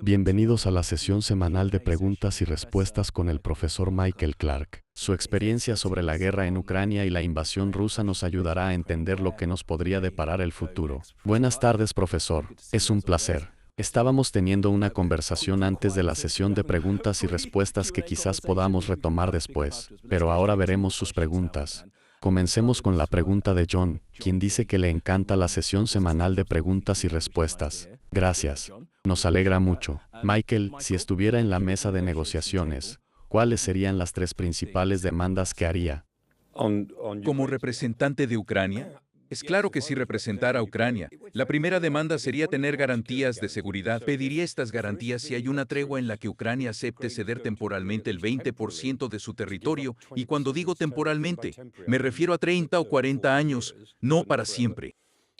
Bienvenidos a la sesión semanal de preguntas y respuestas con el profesor Michael Clark. Su experiencia sobre la guerra en Ucrania y la invasión rusa nos ayudará a entender lo que nos podría deparar el futuro. Buenas tardes, profesor. Es un placer. Estábamos teniendo una conversación antes de la sesión de preguntas y respuestas que quizás podamos retomar después, pero ahora veremos sus preguntas. Comencemos con la pregunta de John, quien dice que le encanta la sesión semanal de preguntas y respuestas. Gracias. Nos alegra mucho. Michael, si estuviera en la mesa de negociaciones, ¿cuáles serían las 3 principales demandas que haría? Como representante de Ucrania, es claro que si representara a Ucrania, la primera demanda sería tener garantías de seguridad. Pediría estas garantías si hay una tregua en la que Ucrania acepte ceder temporalmente el 20% de su territorio, y cuando digo temporalmente, me refiero a 30 o 40 años, no para siempre.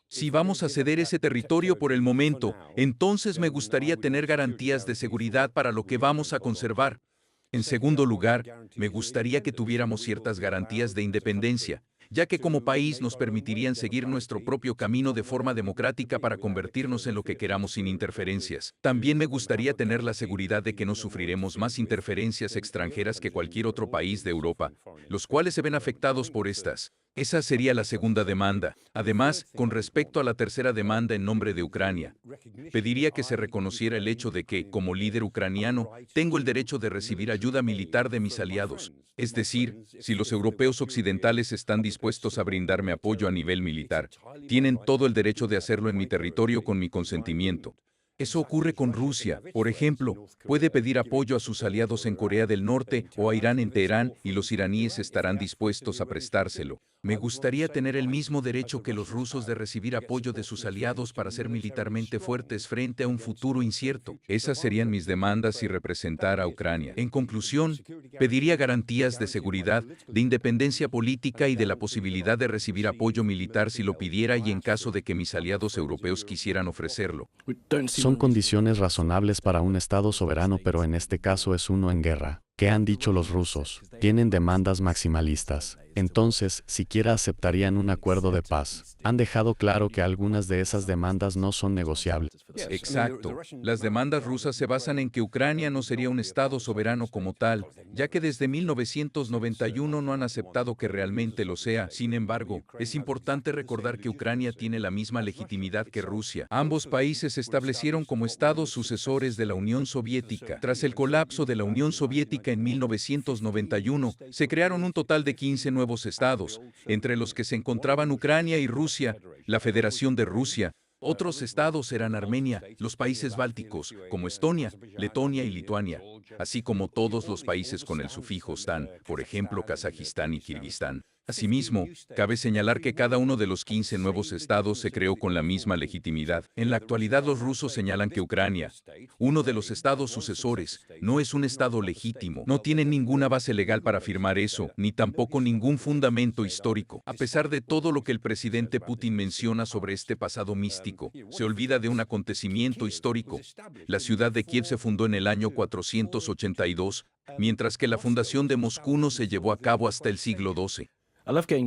Si vamos a ceder ese territorio por el momento, entonces me gustaría tener garantías de seguridad para lo que vamos a conservar. En segundo lugar, me gustaría que tuviéramos ciertas garantías de independencia, ya que como país nos permitirían seguir nuestro propio camino de forma democrática para convertirnos en lo que queramos sin interferencias. También me gustaría tener la seguridad de que no sufriremos más interferencias extranjeras que cualquier otro país de Europa, los cuales se ven afectados por estas. Esa sería la segunda demanda. Además, con respecto a la tercera demanda en nombre de Ucrania, pediría que se reconociera el hecho de que, como líder ucraniano, tengo el derecho de recibir ayuda militar de mis aliados. Es decir, si los europeos occidentales están dispuestos a brindarme apoyo a nivel militar, tienen todo el derecho de hacerlo en mi territorio con mi consentimiento. Eso ocurre con Rusia, por ejemplo, puede pedir apoyo a sus aliados en Corea del Norte o a Irán en Teherán y los iraníes estarán dispuestos a prestárselo. Me gustaría tener el mismo derecho que los rusos de recibir apoyo de sus aliados para ser militarmente fuertes frente a un futuro incierto. Esas serían mis demandas si representara a Ucrania. En conclusión, pediría garantías de seguridad, de independencia política y de la posibilidad de recibir apoyo militar si lo pidiera y en caso de que mis aliados europeos quisieran ofrecerlo. Son condiciones razonables para un Estado soberano, pero en este caso es uno en guerra. ¿Qué han dicho los rusos? Tienen demandas maximalistas. Entonces, siquiera aceptarían un acuerdo de paz. Han dejado claro que algunas de esas demandas no son negociables. Exacto. Las demandas rusas se basan en que Ucrania no sería un Estado soberano como tal, ya que desde 1991 no han aceptado que realmente lo sea. Sin embargo, es importante recordar que Ucrania tiene la misma legitimidad que Rusia. Ambos países se establecieron como estados sucesores de la Unión Soviética. Tras el colapso de la Unión Soviética en 1991, se crearon un total de 15 nuevos estados, entre los que se encontraban Ucrania y Rusia, la Federación de Rusia. Otros estados eran Armenia, los países bálticos, como Estonia, Letonia y Lituania, así como todos los países con el sufijo stan, por ejemplo, Kazajistán y Kirguistán. Asimismo, cabe señalar que cada uno de los 15 nuevos estados se creó con la misma legitimidad. En la actualidad, los rusos señalan que Ucrania, uno de los estados sucesores, no es un estado legítimo. No tienen ninguna base legal para afirmar eso, ni tampoco ningún fundamento histórico. A pesar de todo lo que el presidente Putin menciona sobre este pasado místico, se olvida de un acontecimiento histórico. La ciudad de Kiev se fundó en el año 482, mientras que la fundación de Moscú no se llevó a cabo hasta el siglo XII.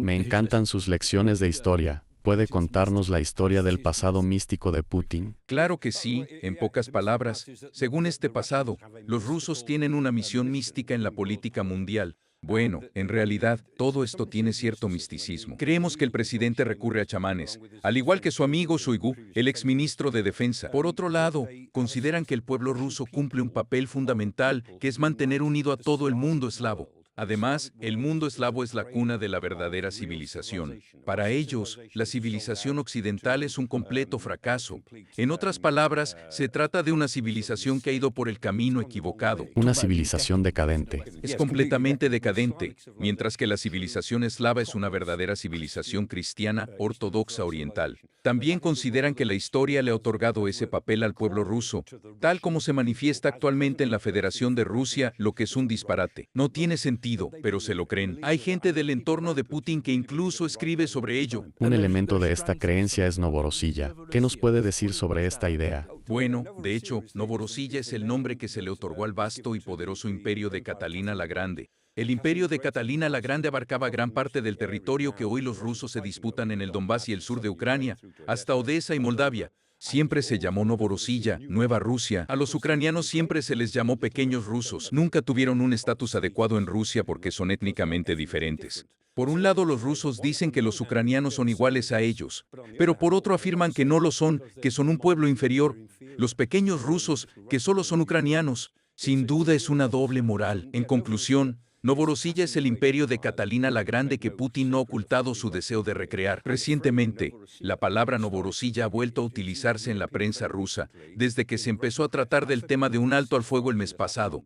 Me encantan sus lecciones de historia. ¿Puede contarnos la historia del pasado místico de Putin? Claro que sí, en pocas palabras. Según este pasado, los rusos tienen una misión mística en la política mundial. Bueno, en realidad, todo esto tiene cierto misticismo. Creemos que el presidente recurre a chamanes, al igual que su amigo Shoigu, el exministro de Defensa. Por otro lado, consideran que el pueblo ruso cumple un papel fundamental, que es mantener unido a todo el mundo eslavo. Además, el mundo eslavo es la cuna de la verdadera civilización. Para ellos, la civilización occidental es un completo fracaso. En otras palabras, se trata de una civilización que ha ido por el camino equivocado. Una civilización decadente. Es completamente decadente, mientras que la civilización eslava es una verdadera civilización cristiana ortodoxa oriental. También consideran que la historia le ha otorgado ese papel al pueblo ruso, tal como se manifiesta actualmente en la Federación de Rusia, lo que es un disparate. No tiene sentido, pero se lo creen. Hay gente del entorno de Putin que incluso escribe sobre ello. Un elemento de esta creencia es Novorossiya. ¿Qué nos puede decir sobre esta idea? Bueno, de hecho, Novorossiya es el nombre que se le otorgó al vasto y poderoso imperio de Catalina la Grande. El imperio de Catalina la Grande abarcaba gran parte del territorio que hoy los rusos se disputan en el Donbass y el sur de Ucrania, hasta Odessa y Moldavia. Siempre se llamó Novorossiya, Nueva Rusia. A los ucranianos siempre se les llamó pequeños rusos. Nunca tuvieron un estatus adecuado en Rusia porque son étnicamente diferentes. Por un lado, los rusos dicen que los ucranianos son iguales a ellos, pero por otro afirman que no lo son, que son un pueblo inferior. Los pequeños rusos, que solo son ucranianos. Sin duda es una doble moral. En conclusión, Novorossiya es el imperio de Catalina la Grande que Putin no ha ocultado su deseo de recrear. Recientemente, la palabra Novorossiya ha vuelto a utilizarse en la prensa rusa, desde que se empezó a tratar del tema de un alto al fuego el mes pasado.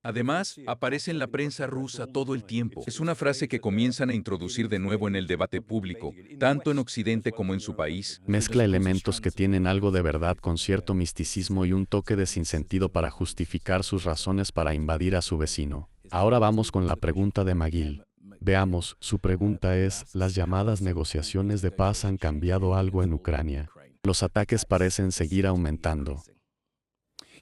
Además, aparece en la prensa rusa todo el tiempo. Es una frase que comienzan a introducir de nuevo en el debate público, tanto en Occidente como en su país. Mezcla elementos que tienen algo de verdad con cierto misticismo y un toque de sinsentido para justificar sus razones para invadir a su vecino. Ahora vamos con la pregunta de McGill. Veamos, su pregunta es, ¿las llamadas negociaciones de paz han cambiado algo en Ucrania? Los ataques parecen seguir aumentando.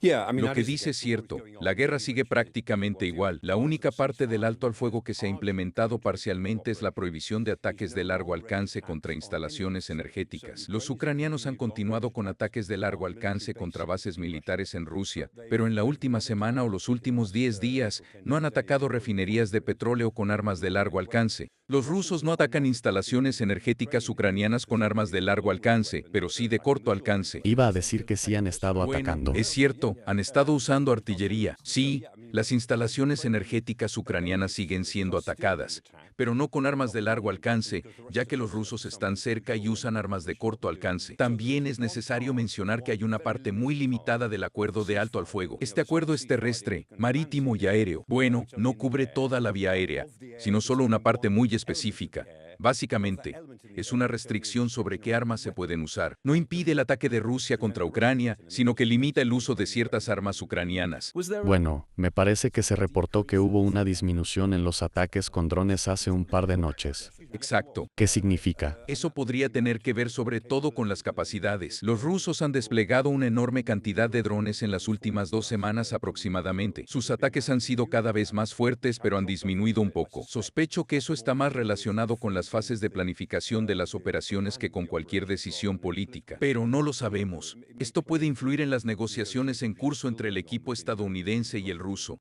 Lo que dice es cierto, la guerra sigue prácticamente igual. La única parte del alto al fuego que se ha implementado parcialmente es la prohibición de ataques de largo alcance contra instalaciones energéticas. Los ucranianos han continuado con ataques de largo alcance contra bases militares en Rusia, pero en la última semana o los últimos 10 días no han atacado refinerías de petróleo con armas de largo alcance. Los rusos no atacan instalaciones energéticas ucranianas con armas de largo alcance, pero sí de corto alcance. Iba a decir que sí han estado atacando. Es cierto, han estado usando artillería. Sí, las instalaciones energéticas ucranianas siguen siendo atacadas, pero no con armas de largo alcance, ya que los rusos están cerca y usan armas de corto alcance. También es necesario mencionar que hay una parte muy limitada del acuerdo de alto al fuego. Este acuerdo es terrestre, marítimo y aéreo. Bueno, no cubre toda la vía aérea, sino solo una parte muy específica. Básicamente, es una restricción sobre qué armas se pueden usar. No impide el ataque de Rusia contra Ucrania, sino que limita el uso de ciertas armas ucranianas. Bueno, me parece que se reportó que hubo una disminución en los ataques con drones hace un par de noches. Exacto. ¿Qué significa? Eso podría tener que ver sobre todo con las capacidades. Los rusos han desplegado una enorme cantidad de drones en las últimas 2 semanas aproximadamente. Sus ataques han sido cada vez más fuertes, pero han disminuido un poco. Sospecho que eso está más relacionado con las fases de planificación de las operaciones que con cualquier decisión política. Pero no lo sabemos. Esto puede influir en las negociaciones en curso entre el equipo estadounidense y el ruso.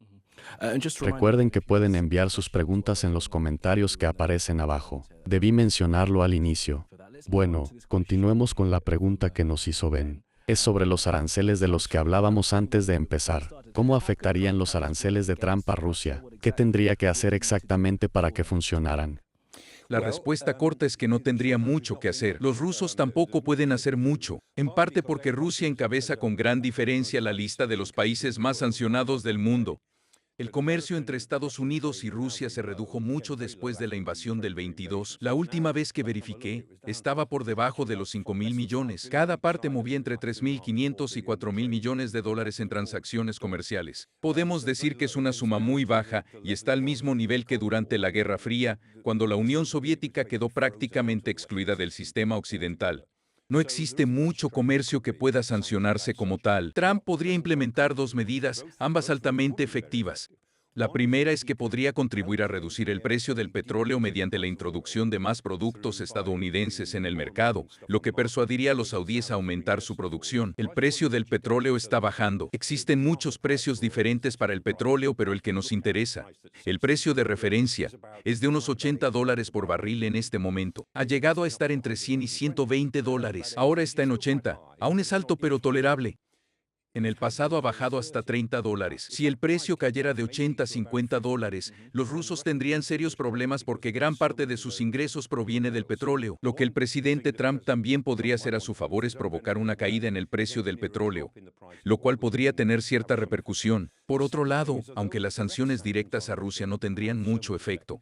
Recuerden que pueden enviar sus preguntas en los comentarios que aparecen abajo. Debí mencionarlo al inicio. Bueno, continuemos con la pregunta que nos hizo Ben. Es sobre los aranceles de los que hablábamos antes de empezar. ¿Cómo afectarían los aranceles de Trump a Rusia? ¿Qué tendría que hacer exactamente para que funcionaran? La respuesta corta es que no tendría mucho que hacer. Los rusos tampoco pueden hacer mucho, en parte porque Rusia encabeza con gran diferencia la lista de los países más sancionados del mundo. El comercio entre Estados Unidos y Rusia se redujo mucho después de la invasión del 22. La última vez que verifiqué, estaba por debajo de los 5.000 millones. Cada parte movía entre 3.500 y 4.000 millones de dólares en transacciones comerciales. Podemos decir que es una suma muy baja y está al mismo nivel que durante la Guerra Fría, cuando la Unión Soviética quedó prácticamente excluida del sistema occidental. No existe mucho comercio que pueda sancionarse como tal. Trump podría implementar 2 medidas, ambas altamente efectivas. La primera es que podría contribuir a reducir el precio del petróleo mediante la introducción de más productos estadounidenses en el mercado, lo que persuadiría a los saudíes a aumentar su producción. El precio del petróleo está bajando. Existen muchos precios diferentes para el petróleo, pero el que nos interesa, el precio de referencia, es de unos $80 por barril en este momento. Ha llegado a estar entre 100 y 120 dólares. Ahora está en 80. Aún es alto pero tolerable. En el pasado ha bajado hasta 30 dólares. Si el precio cayera de 80 a 50 dólares, los rusos tendrían serios problemas porque gran parte de sus ingresos proviene del petróleo. Lo que el presidente Trump también podría hacer a su favor es provocar una caída en el precio del petróleo, lo cual podría tener cierta repercusión. Por otro lado, aunque las sanciones directas a Rusia no tendrían mucho efecto,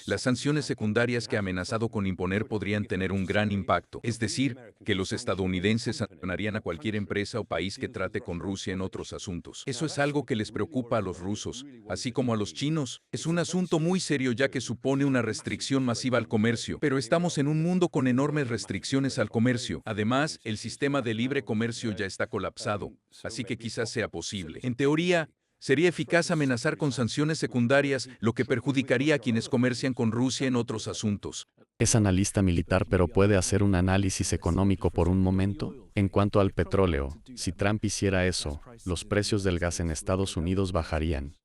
las sanciones secundarias que ha amenazado con imponer podrían tener un gran impacto, es decir, que los estadounidenses sancionarían a cualquier empresa o país que trate con Rusia en otros asuntos. Eso es algo que les preocupa a los rusos, así como a los chinos. Es un asunto muy serio ya que supone una restricción masiva al comercio, pero estamos en un mundo con enormes restricciones al comercio. Además, el sistema de libre comercio ya está colapsado, así que quizás sea posible. En teoría, Sería eficaz amenazar con sanciones secundarias, lo que perjudicaría a quienes comercian con Rusia en otros asuntos. Es analista militar, pero puede hacer un análisis económico por un momento. En cuanto al petróleo, si Trump hiciera eso, los precios del gas en Estados Unidos bajarían.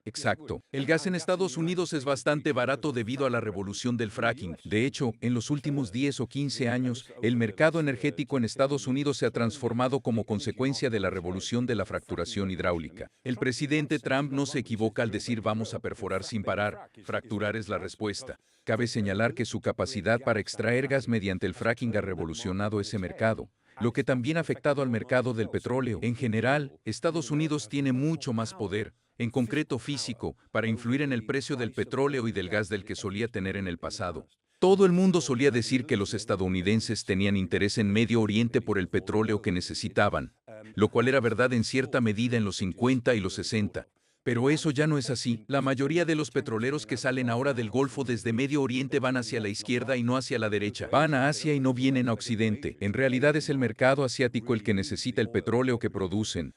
Exacto. El gas en Estados Unidos es bastante barato debido a la revolución del fracking. De hecho, en los últimos 10 o 15 años, el mercado energético en Estados Unidos se ha transformado como consecuencia de la revolución de la fracturación hidráulica. El presidente Trump no se equivoca al decir vamos a perforar sin parar. Fracturar es la respuesta. Cabe señalar que su capacidad para extraer gas mediante el fracking ha revolucionado ese mercado, lo que también ha afectado al mercado del petróleo. En general, Estados Unidos tiene mucho más poder, en concreto físico, para influir en el precio del petróleo y del gas del que solía tener en el pasado. Todo el mundo solía decir que los estadounidenses tenían interés en Medio Oriente por el petróleo que necesitaban, lo cual era verdad en cierta medida en los 50 y los 60. Pero eso ya no es así. La mayoría de los petroleros que salen ahora del Golfo desde Medio Oriente van hacia la izquierda y no hacia la derecha. Van a Asia y no vienen a Occidente. En realidad es el mercado asiático el que necesita el petróleo que producen.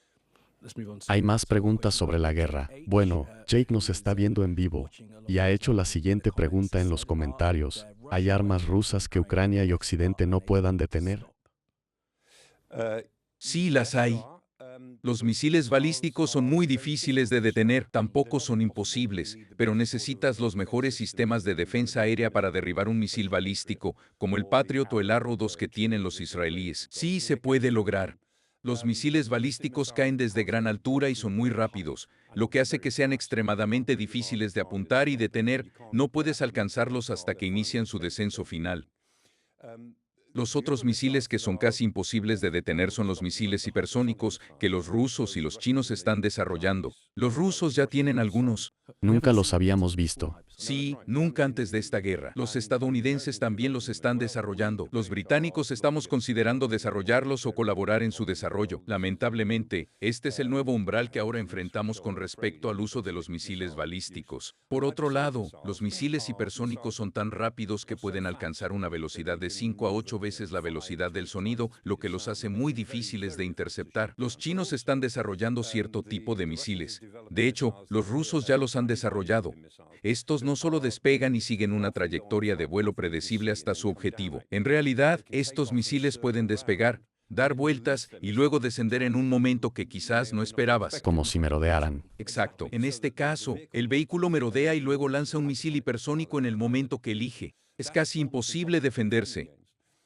Hay más preguntas sobre la guerra. Bueno, Jake nos está viendo en vivo y ha hecho la siguiente pregunta en los comentarios. ¿Hay armas rusas que Ucrania y Occidente no puedan detener? Sí, las hay. Los misiles balísticos son muy difíciles de detener, tampoco son imposibles, pero necesitas los mejores sistemas de defensa aérea para derribar un misil balístico, como el Patriot o el Arrow-2 que tienen los israelíes. Sí se puede lograr. Los misiles balísticos caen desde gran altura y son muy rápidos, lo que hace que sean extremadamente difíciles de apuntar y detener. No puedes alcanzarlos hasta que inician su descenso final. Los otros misiles que son casi imposibles de detener son los misiles hipersónicos que los rusos y los chinos están desarrollando. Los rusos ya tienen algunos. Nunca los habíamos visto. Sí, nunca antes de esta guerra. Los estadounidenses también los están desarrollando. Los británicos estamos considerando desarrollarlos o colaborar en su desarrollo. Lamentablemente, este es el nuevo umbral que ahora enfrentamos con respecto al uso de los misiles balísticos. Por otro lado, los misiles hipersónicos son tan rápidos que pueden alcanzar una velocidad de 5 a 8 veces la velocidad del sonido, lo que los hace muy difíciles de interceptar. Los chinos están desarrollando cierto tipo de misiles. De hecho, los rusos ya los han desarrollado. Estos no solo despegan y siguen una trayectoria de vuelo predecible hasta su objetivo. En realidad, estos misiles pueden despegar, dar vueltas y luego descender en un momento que quizás no esperabas. Como si merodearan. Exacto. En este caso, el vehículo merodea y luego lanza un misil hipersónico en el momento que elige. Es casi imposible defenderse.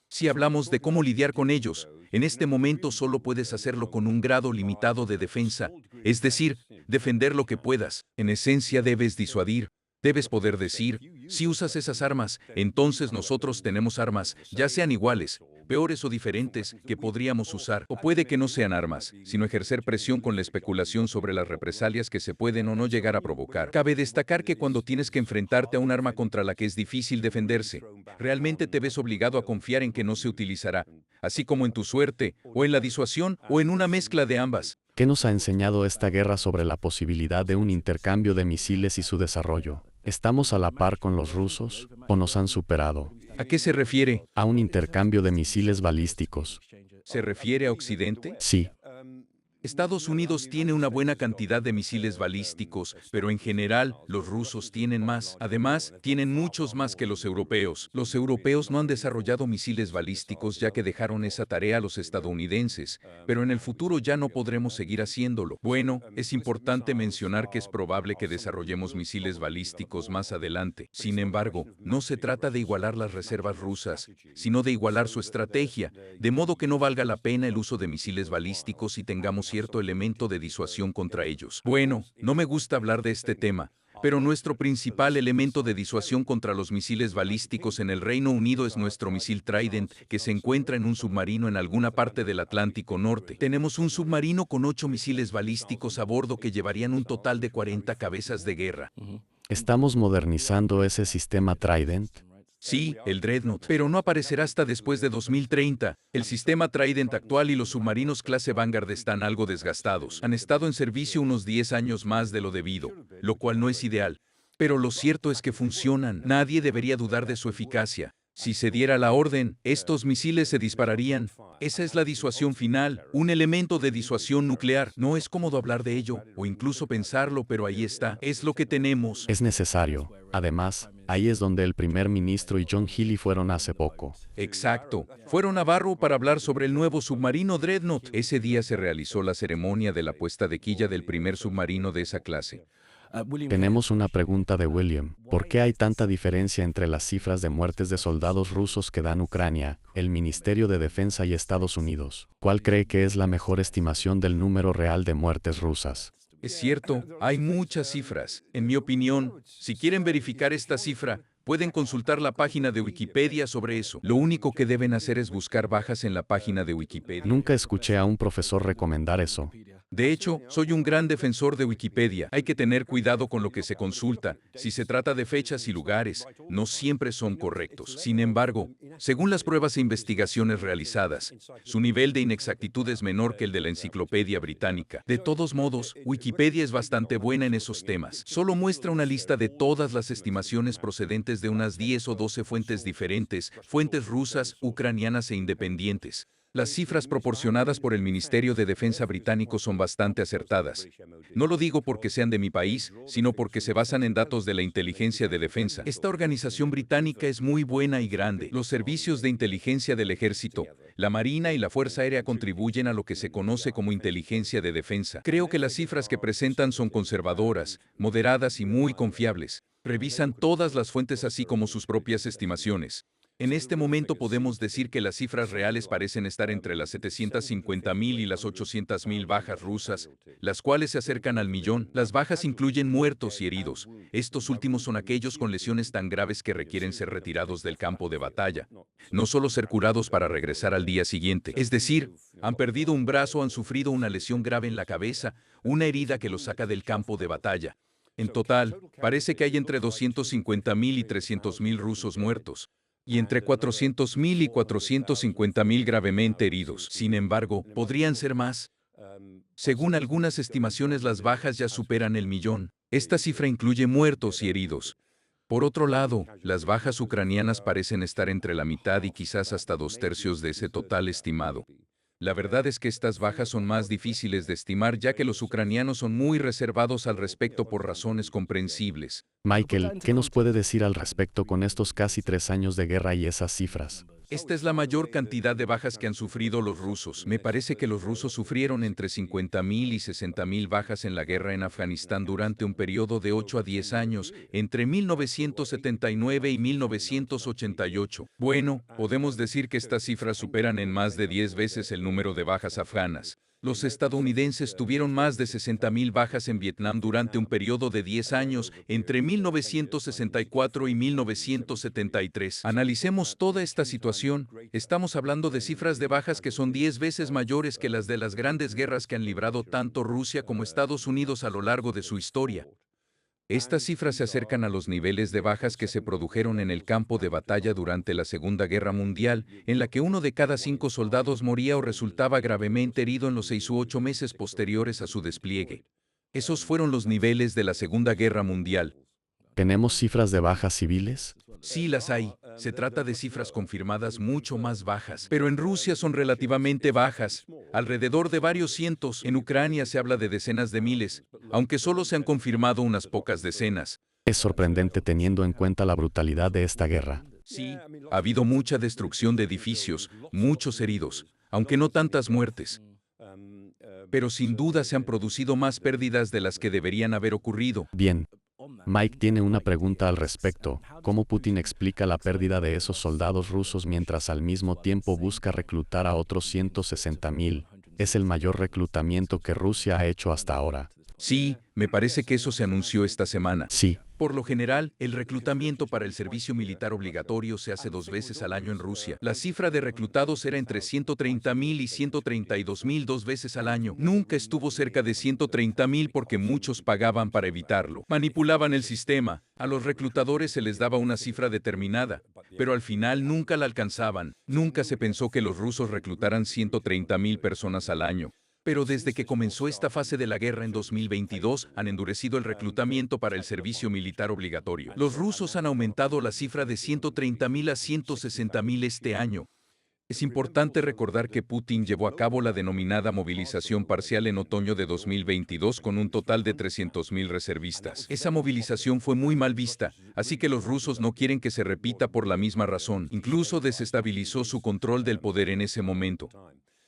Si hablamos de cómo lidiar con ellos, en este momento solo puedes hacerlo con un grado limitado de defensa, es decir, defender lo que puedas. En esencia debes disuadir. Debes poder decir, si usas esas armas, entonces nosotros tenemos armas, ya sean iguales, peores o diferentes, que podríamos usar. O puede que no sean armas, sino ejercer presión con la especulación sobre las represalias que se pueden o no llegar a provocar. Cabe destacar que cuando tienes que enfrentarte a un arma contra la que es difícil defenderse, realmente te ves obligado a confiar en que no se utilizará, así como en tu suerte, o en la disuasión, o en una mezcla de ambas. ¿Qué nos ha enseñado esta guerra sobre la posibilidad de un intercambio de misiles y su desarrollo? ¿Estamos a la par con los rusos o nos han superado? ¿A qué se refiere? ¿A un intercambio de misiles balísticos? ¿Se refiere a Occidente? Sí. Estados Unidos tiene una buena cantidad de misiles balísticos, pero en general, los rusos tienen más. Además, tienen muchos más que los europeos. Los europeos no han desarrollado misiles balísticos ya que dejaron esa tarea a los estadounidenses, pero en el futuro ya no podremos seguir haciéndolo. Bueno, es importante mencionar que es probable que desarrollemos misiles balísticos más adelante. Sin embargo, no se trata de igualar las reservas rusas, sino de igualar su estrategia, de modo que no valga la pena el uso de misiles balísticos y tengamos cierto elemento de disuasión contra ellos. Bueno, no me gusta hablar de este tema, pero nuestro principal elemento de disuasión contra los misiles balísticos en el Reino Unido es nuestro misil Trident, que se encuentra en un submarino en alguna parte del Atlántico Norte. Tenemos un submarino con 8 misiles balísticos a bordo que llevarían un total de 40 cabezas de guerra. ¿Estamos modernizando ese sistema Trident? Sí, el Dreadnought, pero no aparecerá hasta después de 2030. El sistema Trident actual y los submarinos clase Vanguard están algo desgastados. Han estado en servicio unos 10 años más de lo debido, lo cual no es ideal. Pero lo cierto es que funcionan. Nadie debería dudar de su eficacia. Si se diera la orden, estos misiles se dispararían. Esa es la disuasión final, un elemento de disuasión nuclear. No es cómodo hablar de ello, o incluso pensarlo, pero ahí está. Es lo que tenemos. Es necesario. Además, ahí es donde el primer ministro y John Healey fueron hace poco. Exacto. Fueron a Barrow para hablar sobre el nuevo submarino Dreadnought. Ese día se realizó la ceremonia de la puesta de quilla del primer submarino de esa clase. Tenemos una pregunta de William. ¿Por qué hay tanta diferencia entre las cifras de muertes de soldados rusos que dan Ucrania, el Ministerio de Defensa y Estados Unidos? ¿Cuál cree que es la mejor estimación del número real de muertes rusas? Es cierto, hay muchas cifras. En mi opinión, si quieren verificar esta cifra, pueden consultar la página de Wikipedia sobre eso. Lo único que deben hacer es buscar bajas en la página de Wikipedia. Nunca escuché a un profesor recomendar eso. De hecho, soy un gran defensor de Wikipedia. Hay que tener cuidado con lo que se consulta. Si se trata de fechas y lugares, no siempre son correctos. Sin embargo, según las pruebas e investigaciones realizadas, su nivel de inexactitud es menor que el de la Enciclopedia Británica. De todos modos, Wikipedia es bastante buena en esos temas. Solo muestra una lista de todas las estimaciones procedentes de unas 10 o 12 fuentes diferentes, fuentes rusas, ucranianas e independientes. Las cifras proporcionadas por el Ministerio de Defensa británico son bastante acertadas. No lo digo porque sean de mi país, sino porque se basan en datos de la inteligencia de defensa. Esta organización británica es muy buena y grande. Los servicios de inteligencia del ejército, la Marina y la Fuerza Aérea contribuyen a lo que se conoce como inteligencia de defensa. Creo que las cifras que presentan son conservadoras, moderadas y muy confiables. Revisan todas las fuentes así como sus propias estimaciones. En este momento podemos decir que las cifras reales parecen estar entre las 750.000 y las 800.000 bajas rusas, las cuales se acercan al millón. Las bajas incluyen muertos y heridos. Estos últimos son aquellos con lesiones tan graves que requieren ser retirados del campo de batalla, no solo ser curados para regresar al día siguiente. Es decir, han perdido un brazo o han sufrido una lesión grave en la cabeza, una herida que los saca del campo de batalla. En total, parece que hay entre 250.000 y 300.000 rusos muertos, y entre 400.000 y 450.000 gravemente heridos. Sin embargo, podrían ser más. Según algunas estimaciones, las bajas ya superan el millón. Esta cifra incluye muertos y heridos. Por otro lado, las bajas ucranianas parecen estar entre la mitad y quizás hasta 2/3 de ese total estimado. La verdad es que estas bajas son más difíciles de estimar ya que los ucranianos son muy reservados al respecto por razones comprensibles. Michael, ¿qué nos puede decir al respecto con estos casi 3 años de guerra y esas cifras? Esta es la mayor cantidad de bajas que han sufrido los rusos. Me parece que los rusos sufrieron entre 50.000 y 60.000 bajas en la guerra en Afganistán durante un periodo de 8 a 10 años, entre 1979 y 1988. Bueno, podemos decir que estas cifras superan en más de 10 veces el número de bajas afganas. Los estadounidenses tuvieron más de 60.000 bajas en Vietnam durante un periodo de 10 años, entre 1964 y 1973. Analicemos toda esta situación. Estamos hablando de cifras de bajas que son 10 veces mayores que las de las grandes guerras que han librado tanto Rusia como Estados Unidos a lo largo de su historia. Estas cifras se acercan a los niveles de bajas que se produjeron en el campo de batalla durante la Segunda Guerra Mundial, en la que 1 de cada 5 soldados moría o resultaba gravemente herido en los 6 u 8 meses posteriores a su despliegue. Esos fueron los niveles de la Segunda Guerra Mundial. ¿Tenemos cifras de bajas civiles? Sí las hay. Se trata de cifras confirmadas mucho más bajas, pero en Rusia son relativamente bajas, alrededor de varios cientos. En Ucrania se habla de decenas de miles, aunque solo se han confirmado unas pocas decenas. Es sorprendente teniendo en cuenta la brutalidad de esta guerra. Sí, ha habido mucha destrucción de edificios, muchos heridos, aunque no tantas muertes. Pero sin duda se han producido más pérdidas de las que deberían haber ocurrido. Bien. Mike tiene una pregunta al respecto. ¿Cómo Putin explica la pérdida de esos soldados rusos mientras al mismo tiempo busca reclutar a otros 160.000? Es el mayor reclutamiento que Rusia ha hecho hasta ahora. Sí, me parece que eso se anunció esta semana. Sí. Por lo general, el reclutamiento para el servicio militar obligatorio se hace 2 veces al año en Rusia. La cifra de reclutados era entre 130.000 y 132.000 2 veces al año. Nunca estuvo cerca de 130.000 porque muchos pagaban para evitarlo. Manipulaban el sistema. A los reclutadores se les daba una cifra determinada, pero al final nunca la alcanzaban. Nunca se pensó que los rusos reclutaran 130.000 personas al año. Pero desde que comenzó esta fase de la guerra en 2022, han endurecido el reclutamiento para el servicio militar obligatorio. Los rusos han aumentado la cifra de 130.000 a 160.000 este año. Es importante recordar que Putin llevó a cabo la denominada movilización parcial en otoño de 2022 con un total de 300.000 reservistas. Esa movilización fue muy mal vista, así que los rusos no quieren que se repita por la misma razón. Incluso desestabilizó su control del poder en ese momento.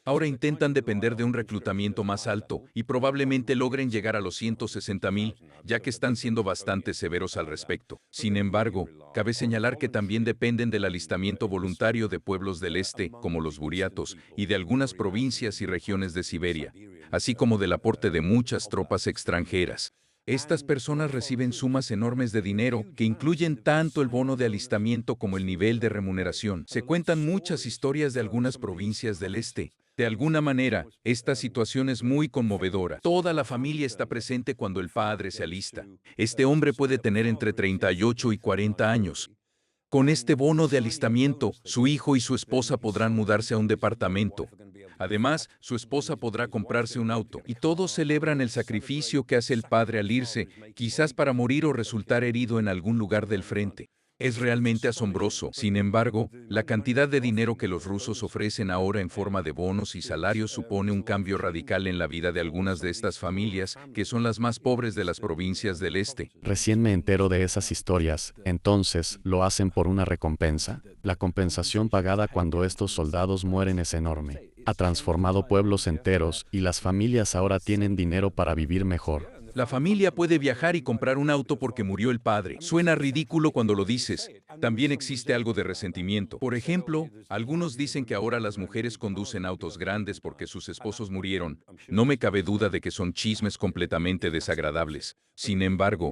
Ahora intentan depender de un reclutamiento más alto y probablemente logren llegar a los 160.000, ya que están siendo bastante severos al respecto. Sin embargo, cabe señalar que también dependen del alistamiento voluntario de pueblos del este, como los buriatos, y de algunas provincias y regiones de Siberia, así como del aporte de muchas tropas extranjeras. Estas personas reciben sumas enormes de dinero que incluyen tanto el bono de alistamiento como el nivel de remuneración. Se cuentan muchas historias de algunas provincias del este. De alguna manera, esta situación es muy conmovedora. Toda la familia está presente cuando el padre se alista. Este hombre puede tener entre 38 y 40 años. Con este bono de alistamiento, su hijo y su esposa podrán mudarse a un departamento. Además, su esposa podrá comprarse un auto. Y todos celebran el sacrificio que hace el padre al irse, quizás para morir o resultar herido en algún lugar del frente. Es realmente asombroso. Sin embargo, la cantidad de dinero que los rusos ofrecen ahora en forma de bonos y salarios supone un cambio radical en la vida de algunas de estas familias, que son las más pobres de las provincias del este. Recién me entero de esas historias. Entonces, ¿lo hacen por una recompensa? La compensación pagada cuando estos soldados mueren es enorme. Ha transformado pueblos enteros y las familias ahora tienen dinero para vivir mejor. La familia puede viajar y comprar un auto porque murió el padre. Suena ridículo cuando lo dices. También existe algo de resentimiento. Por ejemplo, algunos dicen que ahora las mujeres conducen autos grandes porque sus esposos murieron. No me cabe duda de que son chismes completamente desagradables. Sin embargo,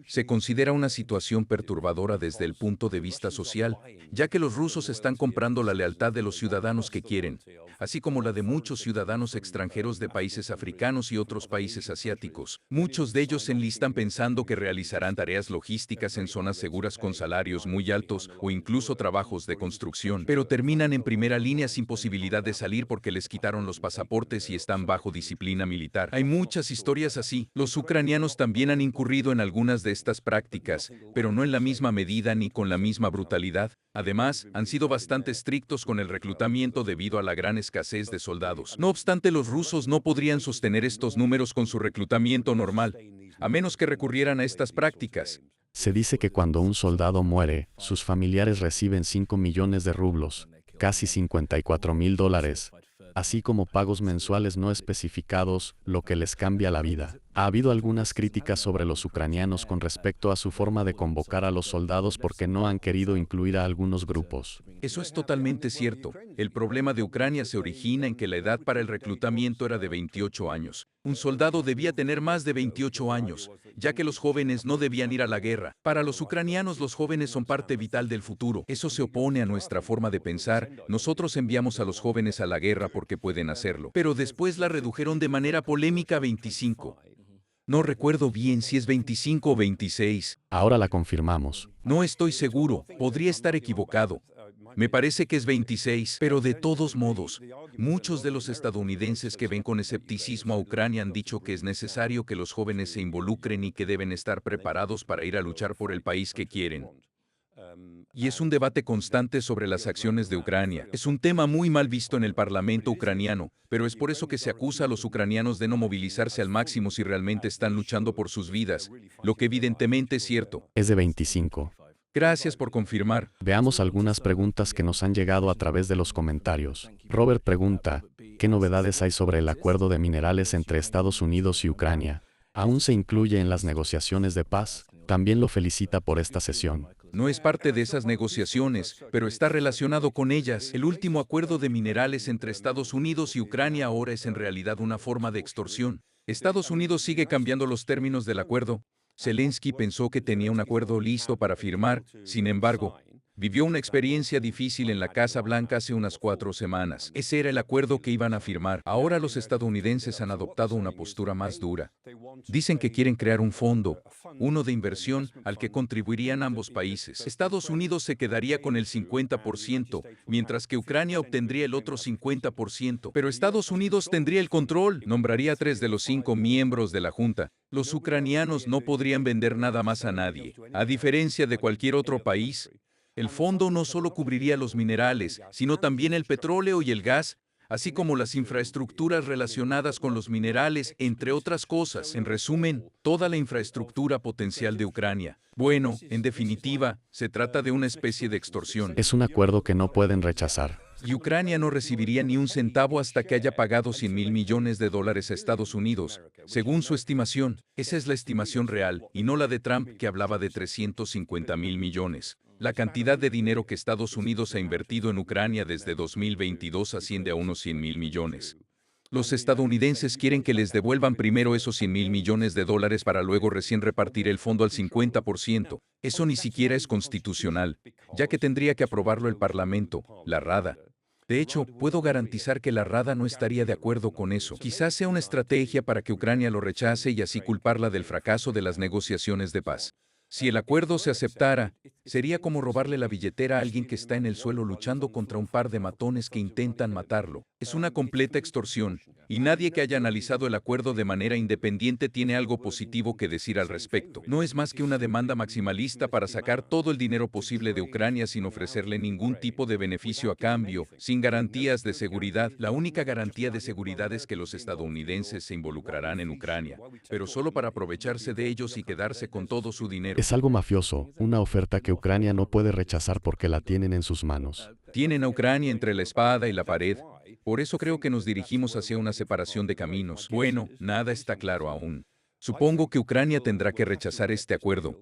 se considera una situación perturbadora desde el punto de vista social, ya que los rusos están comprando la lealtad de los ciudadanos que quieren, así como la de muchos ciudadanos extranjeros de países africanos y otros países asiáticos. Muchos de ellos se enlistan pensando que realizarán tareas logísticas en zonas seguras con salarios muy altos o incluso trabajos de construcción, pero terminan en primera línea sin posibilidad de salir porque les quitaron los pasaportes y están bajo disciplina militar. Hay muchas historias así. Los ucranianos también han incurrido en algunas de estas prácticas, pero no en la misma medida ni con la misma brutalidad. Además, han sido bastante estrictos con el reclutamiento debido a la gran escasez de soldados. No obstante, los rusos no podrían sostener estos números con su reclutamiento normal, a menos que recurrieran a estas prácticas. Se dice que cuando un soldado muere, sus familiares reciben 5 millones de rublos, casi $54.000, así como pagos mensuales no especificados, lo que les cambia la vida. Ha habido algunas críticas sobre los ucranianos con respecto a su forma de convocar a los soldados porque no han querido incluir a algunos grupos. Eso es totalmente cierto. El problema de Ucrania se origina en que la edad para el reclutamiento era de 28 años. Un soldado debía tener más de 28 años, ya que los jóvenes no debían ir a la guerra. Para los ucranianos, los jóvenes son parte vital del futuro. Eso se opone a nuestra forma de pensar. Nosotros enviamos a los jóvenes a la guerra porque pueden hacerlo. Pero después la redujeron de manera polémica a 25. No recuerdo bien si es 25 o 26. Ahora la confirmamos. No estoy seguro, podría estar equivocado. Me parece que es 26, pero de todos modos, muchos de los estadounidenses que ven con escepticismo a Ucrania han dicho que es necesario que los jóvenes se involucren y que deben estar preparados para ir a luchar por el país que quieren. Y es un debate constante sobre las acciones de Ucrania. Es un tema muy mal visto en el Parlamento ucraniano, pero es por eso que se acusa a los ucranianos de no movilizarse al máximo si realmente están luchando por sus vidas, lo que evidentemente es cierto. Es de 25. Gracias por confirmar. Veamos algunas preguntas que nos han llegado a través de los comentarios. Robert pregunta, ¿qué novedades hay sobre el acuerdo de minerales entre Estados Unidos y Ucrania? ¿Aún se incluye en las negociaciones de paz? También lo felicita por esta sesión. No es parte de esas negociaciones, pero está relacionado con ellas. El último acuerdo de minerales entre Estados Unidos y Ucrania ahora es en realidad una forma de extorsión. Estados Unidos sigue cambiando los términos del acuerdo. Zelensky pensó que tenía un acuerdo listo para firmar, sin embargo, vivió una experiencia difícil en la Casa Blanca hace unas 4 semanas. Ese era el acuerdo que iban a firmar. Ahora los estadounidenses han adoptado una postura más dura. Dicen que quieren crear un fondo, uno de inversión, al que contribuirían ambos países. Estados Unidos se quedaría con el 50%, mientras que Ucrania obtendría el otro 50%. Pero Estados Unidos tendría el control, nombraría a 3 de los 5 miembros de la Junta. Los ucranianos no podrían vender nada más a nadie. A diferencia de cualquier otro país, el fondo no solo cubriría los minerales, sino también el petróleo y el gas, así como las infraestructuras relacionadas con los minerales, entre otras cosas. En resumen, toda la infraestructura potencial de Ucrania. Bueno, en definitiva, se trata de una especie de extorsión. Es un acuerdo que no pueden rechazar. Y Ucrania no recibiría ni un centavo hasta que haya pagado $100.000 millones a Estados Unidos, según su estimación. Esa es la estimación real, y no la de Trump, que hablaba de $350.000 millones. La cantidad de dinero que Estados Unidos ha invertido en Ucrania desde 2022 asciende a unos $100.000 millones. Los estadounidenses quieren que les devuelvan primero esos $100.000 millones para luego recién repartir el fondo al 50%. Eso ni siquiera es constitucional, ya que tendría que aprobarlo el Parlamento, la Rada. De hecho, puedo garantizar que la Rada no estaría de acuerdo con eso. Quizás sea una estrategia para que Ucrania lo rechace y así culparla del fracaso de las negociaciones de paz. Si el acuerdo se aceptara, sería como robarle la billetera a alguien que está en el suelo luchando contra un par de matones que intentan matarlo. Es una completa extorsión, y nadie que haya analizado el acuerdo de manera independiente tiene algo positivo que decir al respecto. No es más que una demanda maximalista para sacar todo el dinero posible de Ucrania sin ofrecerle ningún tipo de beneficio a cambio, sin garantías de seguridad. La única garantía de seguridad es que los estadounidenses se involucrarán en Ucrania, pero solo para aprovecharse de ellos y quedarse con todo su dinero. Es algo mafioso, una oferta que Ucrania no puede rechazar porque la tienen en sus manos. Tienen a Ucrania entre la espada y la pared. Por eso creo que nos dirigimos hacia una separación de caminos. Bueno, nada está claro aún. Supongo que Ucrania tendrá que rechazar este acuerdo.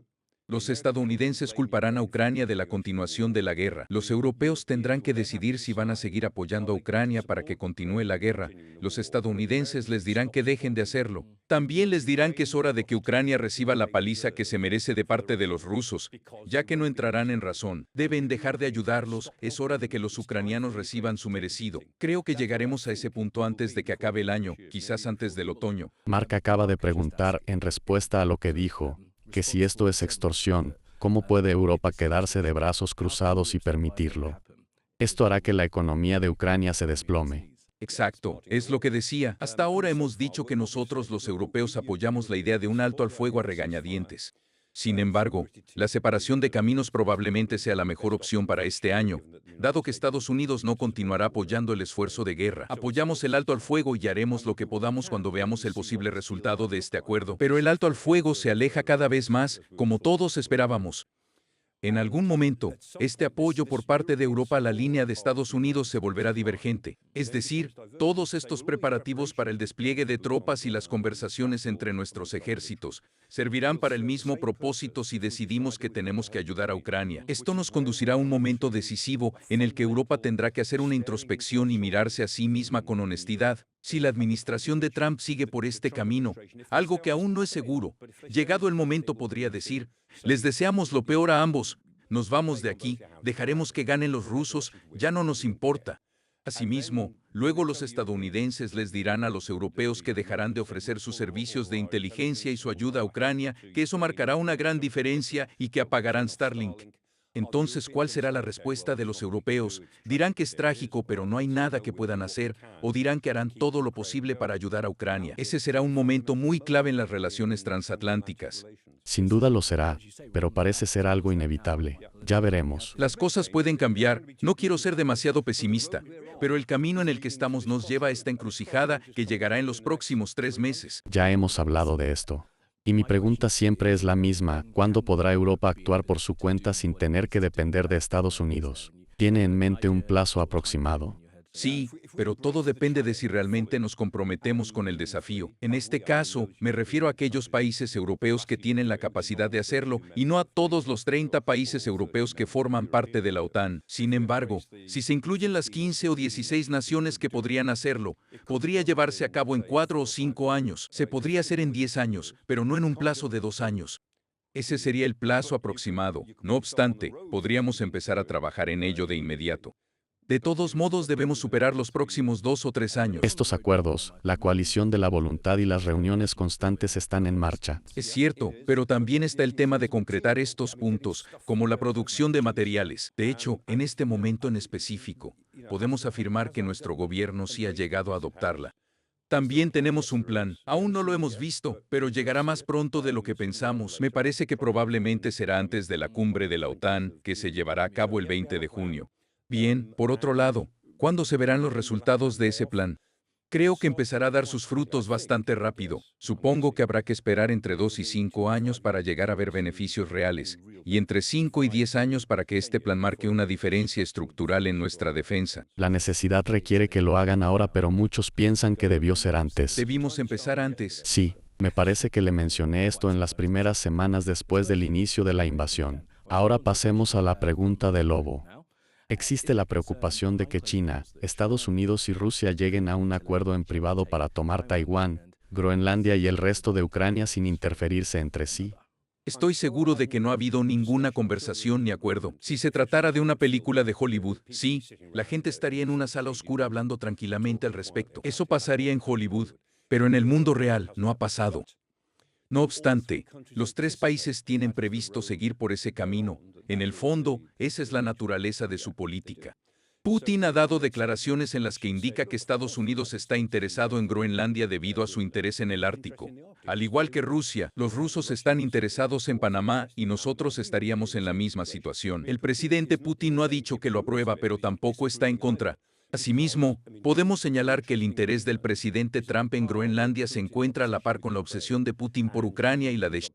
Los estadounidenses culparán a Ucrania de la continuación de la guerra. Los europeos tendrán que decidir si van a seguir apoyando a Ucrania para que continúe la guerra. Los estadounidenses les dirán que dejen de hacerlo. También les dirán que es hora de que Ucrania reciba la paliza que se merece de parte de los rusos, ya que no entrarán en razón. Deben dejar de ayudarlos, es hora de que los ucranianos reciban su merecido. Creo que llegaremos a ese punto antes de que acabe el año, quizás antes del otoño. Mark acaba de preguntar, en respuesta a lo que dijo, que si esto es extorsión, ¿cómo puede Europa quedarse de brazos cruzados y permitirlo? Esto hará que la economía de Ucrania se desplome. Exacto, es lo que decía. Hasta ahora hemos dicho que nosotros los europeos apoyamos la idea de un alto al fuego a regañadientes. Sin embargo, la separación de caminos probablemente sea la mejor opción para este año, dado que Estados Unidos no continuará apoyando el esfuerzo de guerra. Apoyamos el alto al fuego y haremos lo que podamos cuando veamos el posible resultado de este acuerdo. Pero el alto al fuego se aleja cada vez más, como todos esperábamos. En algún momento, este apoyo por parte de Europa a la línea de Estados Unidos se volverá divergente. Es decir, todos estos preparativos para el despliegue de tropas y las conversaciones entre nuestros ejércitos servirán para el mismo propósito si decidimos que tenemos que ayudar a Ucrania. Esto nos conducirá a un momento decisivo en el que Europa tendrá que hacer una introspección y mirarse a sí misma con honestidad. Si la administración de Trump sigue por este camino, algo que aún no es seguro, llegado el momento podría decir: les deseamos lo peor a ambos, nos vamos de aquí, dejaremos que ganen los rusos, ya no nos importa. Asimismo, luego los estadounidenses les dirán a los europeos que dejarán de ofrecer sus servicios de inteligencia y su ayuda a Ucrania, que eso marcará una gran diferencia y que apagarán Starlink. Entonces, ¿cuál será la respuesta de los europeos? Dirán que es trágico, pero no hay nada que puedan hacer, o dirán que harán todo lo posible para ayudar a Ucrania. Ese será un momento muy clave en las relaciones transatlánticas. Sin duda lo será, pero parece ser algo inevitable. Ya veremos. Las cosas pueden cambiar, no quiero ser demasiado pesimista, pero el camino en el que estamos nos lleva a esta encrucijada que llegará en los próximos 3 meses. Ya hemos hablado de esto. Y mi pregunta siempre es la misma: ¿cuándo podrá Europa actuar por su cuenta sin tener que depender de Estados Unidos? ¿Tiene en mente un plazo aproximado? Sí, pero todo depende de si realmente nos comprometemos con el desafío. En este caso, me refiero a aquellos países europeos que tienen la capacidad de hacerlo y no a todos los 30 países europeos que forman parte de la OTAN. Sin embargo, si se incluyen las 15 o 16 naciones que podrían hacerlo, podría llevarse a cabo en 4 o 5 años. Se podría hacer en 10 años, pero no en un plazo de 2 años. Ese sería el plazo aproximado. No obstante, podríamos empezar a trabajar en ello de inmediato. De todos modos, debemos superar los próximos 2 o 3 años. Estos acuerdos, la coalición de la voluntad y las reuniones constantes están en marcha. Es cierto, pero también está el tema de concretar estos puntos, como la producción de materiales. De hecho, en este momento en específico, podemos afirmar que nuestro gobierno sí ha llegado a adoptarla. También tenemos un plan. Aún no lo hemos visto, pero llegará más pronto de lo que pensamos. Me parece que probablemente será antes de la cumbre de la OTAN, que se llevará a cabo el 20 de junio. Bien, por otro lado, ¿cuándo se verán los resultados de ese plan? Creo que empezará a dar sus frutos bastante rápido. Supongo que habrá que esperar entre 2 y 5 años para llegar a ver beneficios reales, y entre 5 y 10 años para que este plan marque una diferencia estructural en nuestra defensa. La necesidad requiere que lo hagan ahora, pero muchos piensan que debió ser antes. Debimos empezar antes. Sí, me parece que le mencioné esto en las primeras semanas después del inicio de la invasión. Ahora pasemos a la pregunta del lobo. Existe la preocupación de que China, Estados Unidos y Rusia lleguen a un acuerdo en privado para tomar Taiwán, Groenlandia y el resto de Ucrania sin interferirse entre sí. Estoy seguro de que no ha habido ninguna conversación ni acuerdo. Si se tratara de una película de Hollywood, sí, la gente estaría en una sala oscura hablando tranquilamente al respecto. Eso pasaría en Hollywood, pero en el mundo real no ha pasado. No obstante, los tres países tienen previsto seguir por ese camino. En el fondo, esa es la naturaleza de su política. Putin ha dado declaraciones en las que indica que Estados Unidos está interesado en Groenlandia debido a su interés en el Ártico. Al igual que Rusia, los rusos están interesados en Panamá y nosotros estaríamos en la misma situación. El presidente Putin no ha dicho que lo aprueba, pero tampoco está en contra. Asimismo, podemos señalar que el interés del presidente Trump en Groenlandia se encuentra a la par con la obsesión de Putin por Ucrania y la de Xi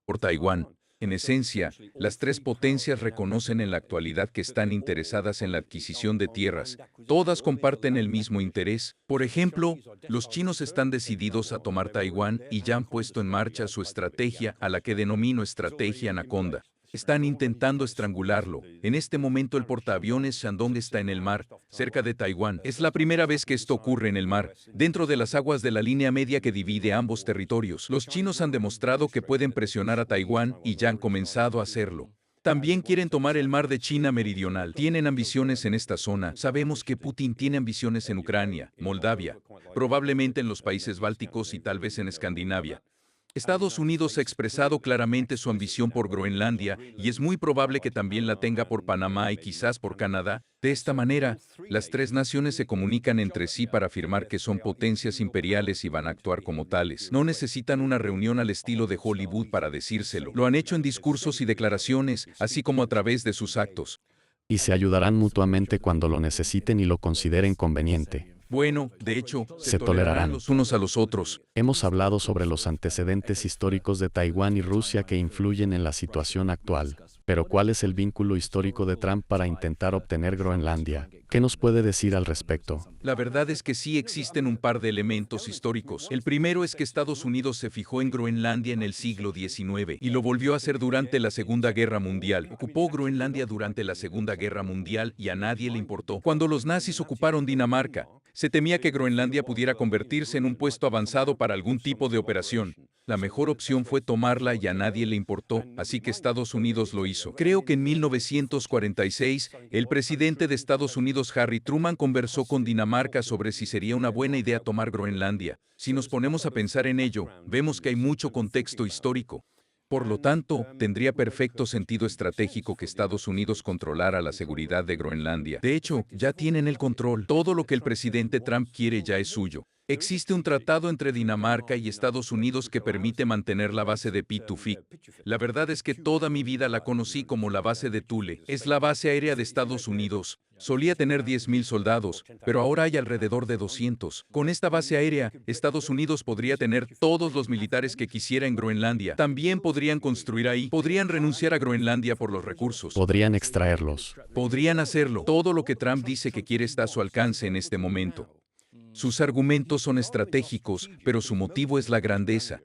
por Taiwán. En esencia, las tres potencias reconocen en la actualidad que están interesadas en la adquisición de tierras. Todas comparten el mismo interés. Por ejemplo, los chinos están decididos a tomar Taiwán y ya han puesto en marcha su estrategia, a la que denomino Estrategia Anaconda. Están intentando estrangularlo. En este momento el portaaviones Shandong está en el mar, cerca de Taiwán. Es la primera vez que esto ocurre en el mar, dentro de las aguas de la línea media que divide ambos territorios. Los chinos han demostrado que pueden presionar a Taiwán y ya han comenzado a hacerlo. También quieren tomar el mar de China Meridional. Tienen ambiciones en esta zona. Sabemos que Putin tiene ambiciones en Ucrania, Moldavia, probablemente en los países bálticos y tal vez en Escandinavia. Estados Unidos ha expresado claramente su ambición por Groenlandia y es muy probable que también la tenga por Panamá y quizás por Canadá. De esta manera, las tres naciones se comunican entre sí para afirmar que son potencias imperiales y van a actuar como tales. No necesitan una reunión al estilo de Hollywood para decírselo. Lo han hecho en discursos y declaraciones, así como a través de sus actos. Y se ayudarán mutuamente cuando lo necesiten y lo consideren conveniente. Bueno, de hecho, Se tolerarán los unos a los otros. Hemos hablado sobre los antecedentes históricos de Taiwán y Rusia que influyen en la situación actual. Pero ¿cuál es el vínculo histórico de Trump para intentar obtener Groenlandia? ¿Qué nos puede decir al respecto? La verdad es que sí existen un par de elementos históricos. El primero es que Estados Unidos se fijó en Groenlandia en el siglo XIX y lo volvió a hacer durante la Segunda Guerra Mundial. Ocupó Groenlandia durante la Segunda Guerra Mundial y a nadie le importó. Cuando los nazis ocuparon Dinamarca, se temía que Groenlandia pudiera convertirse en un puesto avanzado para algún tipo de operación. La mejor opción fue tomarla y a nadie le importó, así que Estados Unidos lo hizo. Creo que en 1946, el presidente de Estados Unidos, Harry Truman, conversó con Dinamarca sobre si sería una buena idea tomar Groenlandia. Si nos ponemos a pensar en ello, vemos que hay mucho contexto histórico. Por lo tanto, tendría perfecto sentido estratégico que Estados Unidos controlara la seguridad de Groenlandia. De hecho, ya tienen el control. Todo lo que el presidente Trump quiere ya es suyo. Existe un tratado entre Dinamarca y Estados Unidos que permite mantener la base de Pituffik. La verdad es que toda mi vida la conocí como la base de Thule. Es la base aérea de Estados Unidos. Solía tener 10,000 soldados, pero ahora hay alrededor de 200. Con esta base aérea, Estados Unidos podría tener todos los militares que quisiera en Groenlandia. También podrían construir ahí. Podrían renunciar a Groenlandia por los recursos. Podrían extraerlos. Podrían hacerlo. Todo lo que Trump dice que quiere está a su alcance en este momento. Sus argumentos son estratégicos, pero su motivo es la grandeza.